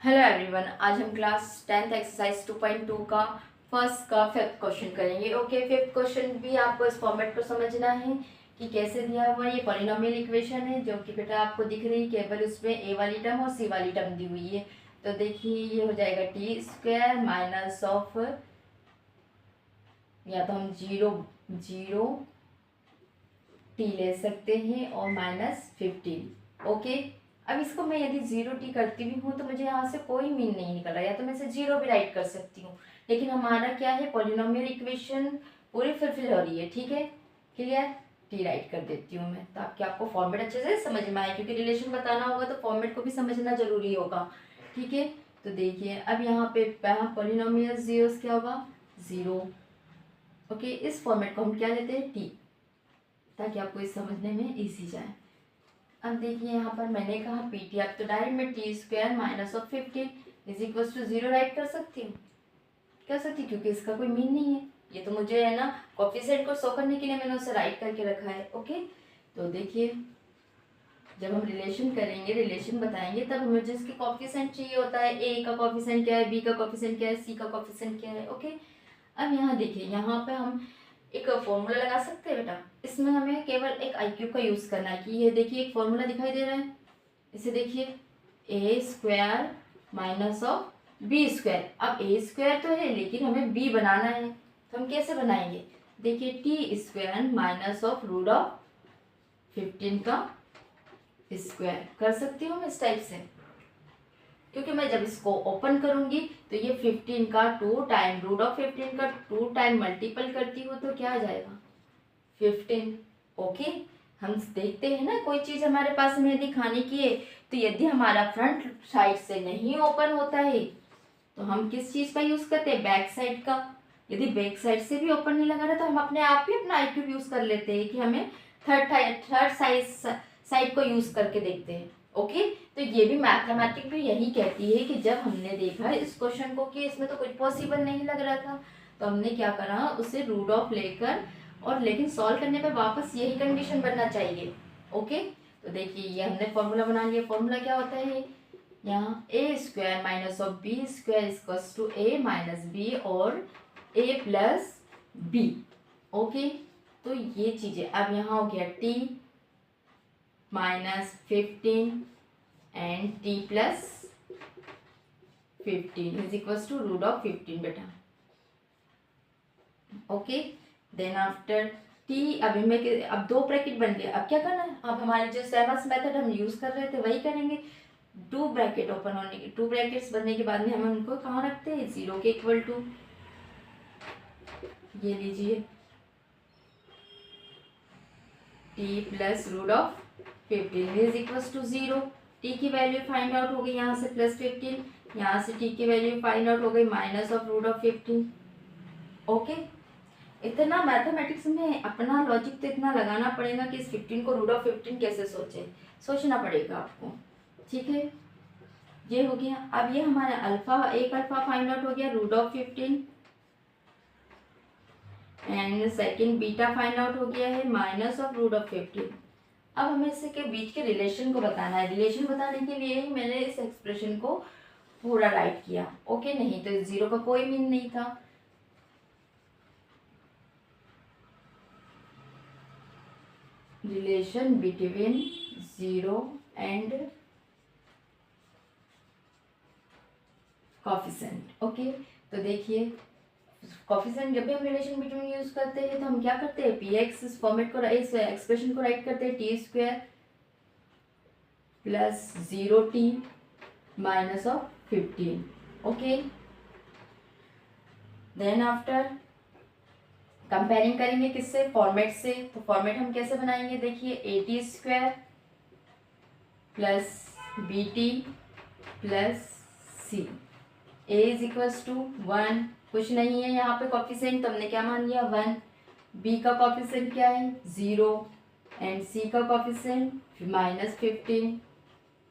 Hello everyone, आज हम class 10th exercise 2.2 का फर्स्ट का फिफ्थ क्वेश्चन करेंगे। ओके, फिफ्थ क्वेश्चन भी आपको इस फॉर्मेट को समझना है कि कैसे दिया हुआ। ये पॉलिनोमियल इक्वेशन है जो कि बेटा आपको दिख रही है, केवल उसमें ए वाली टर्म और सी वाली टर्म दी हुई है। तो देखिए ये हो जाएगा टी स्क्वायर माइनस ऑफ, या तो हम जीरो टी ले सकते हैं और -15। ओके, अब इसको मैं यदि 0t करती भी हूँ तो मुझे यहाँ से कोई मीन नहीं निकल रहा, या तो मैं इसे 0 भी राइट कर सकती हूँ, लेकिन हमारा क्या है, पॉलिनोमियल इक्वेशन पूरी फुलफिल हो रही है। ठीक है, क्लियर। टी राइट कर देती हूँ मैं, ताकि आपको फॉर्मेट अच्छे से समझ में आए, क्योंकि रिलेशन बताना होगा तो फॉर्मेट को भी समझना जरूरी होगा। ठीक है, तो देखिए अब यहाँ पे पॉलिनोमियल जीरोस क्या होगा, 0। ओके, इस फॉर्मेट को हम क्या लेते हैं, टी, ताकि आपको इस समझने में इजी जाए। अब देखिए यहाँ पर मैंने कहा पी टी, अब तो डायरेक्ट मैं T square minus of 15 is equal to 0 write कर सकती हूँ, क्योंकि इसका कोई मीन नहीं है। ये तो मुझे है ना कोफिशिएंट को शो करने के लिए मैंने उसे राइट करके रखा है। ओके, तो देखिए जब हम रिलेशन करेंगे, रिलेशन बताएंगे, तब हमें जिसकी कोफिशिएंट चाहिए होता है, ए का कोफिशिएंट क्या है, बी का कोफिशिएंट क्या है, सी का कोफिशिएंट क्या है। ओके, अब यहाँ देखिए, यहाँ पे हम एक फॉर्मूला लगा सकते हैं बेटा। इसमें हमें केवल एक आई क्यूब का यूज़ करना है कि ये देखिए एक फॉर्मूला दिखाई दे रहा है, इसे देखिए A square minus of B square. अब ए स्क्वायर तो है लेकिन हमें बी बनाना है, तो हम कैसे बनाएंगे, देखिए T square minus of root of 15 का स्क्वायर कर सकती हूँ मैं इस टाइप से, क्योंकि मैं जब इसको ओपन करूंगी तो ये 15 का 2 टाइम रूट ऑफ 15 का 2 टाइम मल्टीपल करती हूँ तो क्या आ जाएगा, 15। ओके, हम देखते हैं ना कोई चीज़ हमारे पास में यदि खाने की है, तो यदि हमारा फ्रंट साइड से नहीं ओपन होता है तो हम किस चीज़ का यूज़ करते हैं, बैक साइड का। यदि बैक साइड से भी ओपन नहीं लगा रहा तो हम अपने आप ही अपना आईक्यू यूज़ कर लेते हैं कि हमें थर्ड साइड को यूज़ करके देखते हैं। ओके, तो ये भी मैथमेटिक्स भी यही कहती है कि जब हमने देखा इस क्वेश्चन को कि इसमें तो कुछ पॉसिबल नहीं लग रहा था, तो हमने क्या करा, उसे रूट ऑफ लेकर, और लेकिन सॉल्व करने पे वापस यही कंडीशन बनना चाहिए। ओके, तो देखिए ये हमने फॉर्मूला बना लिया। फॉर्मूला क्या होता है, यहाँ A square minus of B square equals to A minus B और ए प्लस बी। ओके, तो ये चीज़ें अब यहाँ हो गया T -15 and T plus 15 is equals to root of 15 बेटा। ओके, देन आफ्टर टी, अभी मैं अब दो ब्रैकेट बन गया, अब क्या करना है, अब हमारे जो सेमस मेथड हम यूज कर रहे थे वही करेंगे। टू ब्रैकेट ओपन होने के, टू ब्रैकेट्स बनने के बाद में हम उनको कहाँ रखते हैं, 0 के इक्वल टू, ये लीजिए T plus root of 15 is equals to 0। T की वैल्यू फाइंड आउट हो गई यहाँ से +15, यहाँ से टी की वैल्यू फाइंड आउट हो गई minus of root of 15। Okay, इतना मैथमेटिक्स में अपना लॉजिक तो इतना लगाना पड़ेगा कि इस 15 को रूट ऑफ 15 कैसे सोचना पड़ेगा आपको। ठीक है, ये हो गया। अब ये हमारा एक अल्फा फाइंड आउट हो गया, root of 15, and second beta find out हो गया है माइनस ऑफ रूट ऑफ 15। अब हमें इसके के बीच के रिलेशन को बताना है। रिलेशन बताने के लिए ही मैंने इस एक्सप्रेशन को पूरा राइट किया। ओके, नहीं तो 0 का कोई मीन नहीं था। Relation between 0 and coefficient. Okay, तो देखिए कोफिशिएंट जब भी हम रिलेशन बिटवीन यूज करते हैं तो हम क्या करते हैं, पी एक्स इस फॉर्मेट को, इस एक्सप्रेशन को राइट करते हैं, T square plus 0t minus of 15। Okay, then after comparing करेंगे किससे, फॉर्मेट से। तो फॉर्मेट हम कैसे बनाएंगे, देखिए A T square plus B T plus C, A is equals to 1, कुछ नहीं है यहाँ पे कोफिशिएंट, तो हमने क्या मान लिया 1। बी का कोफिशिएंट क्या है, 0, एंड सी का कोफिशिएंट -15।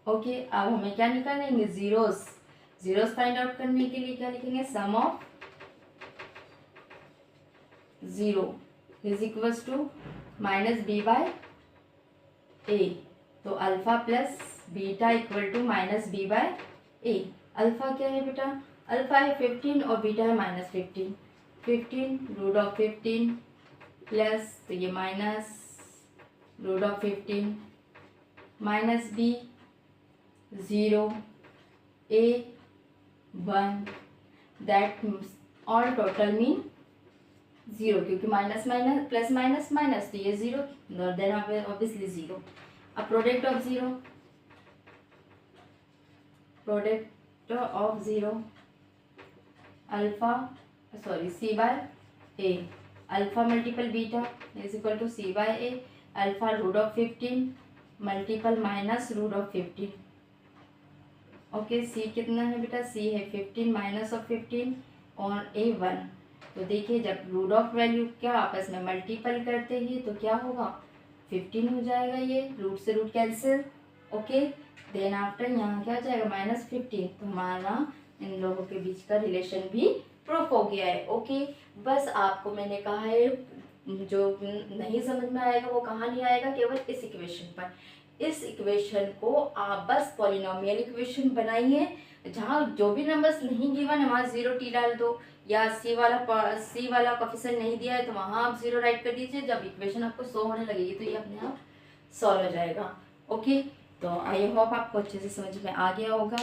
ओके, अब हमें क्या निकालेंगे, जीरोस फाइंड आउट करने के लिए क्या लिखेंगे, sum of 0 is equals to -b/a। तो alpha plus beta equal to -b/a। Alpha क्या है बेटा, अल्फ़ा है 15 और बीटा है -15। 15 रूट ऑफ 15 प्लस, तो ये minus root of 15 minus B 0 a 1 that all total mean 0, क्योंकि minus minus plus minus minus, तो ये 0, देन ऑब्वियसली 0। अब product of 0, product of 0 alpha sorry C by A, alpha multiple beta is equal to C by A, alpha root of 15 multiple minus root of 15। Okay, C कितना है बेटा, सी है 15 minus of 15 और ए 1। तो देखिए जब root of value क्या आपस में मल्टीपल करते हैं तो क्या होगा, 15 हो जाएगा, ये रूट से root cancel. Okay, then after यहाँ क्या आ जाएगा -15, तो हमारा इन लोगों के बीच का रिलेशन भी प्रूफ हो गया है। ओके, बस आपको मैंने कहा है जो नहीं समझ में आएगा वो कहाँ नहीं आएगा, केवल इस इक्वेशन पर। इस इक्वेशन को आप बस पॉलिनोमियल इक्वेशन बनाइए, जहाँ जो भी नंबर्स नहीं गिवन है वहाँ 0t डाल दो, या सी वाला कोफिशिएंट नहीं दिया है तो वहाँ आप 0 राइट कर दीजिए। जब इक्वेशन आपको 100 होने लगेगी तो ये अपने आप सॉल्व हो जाएगा। ओके, तो आई होप आपको अच्छे से समझ में आ गया होगा।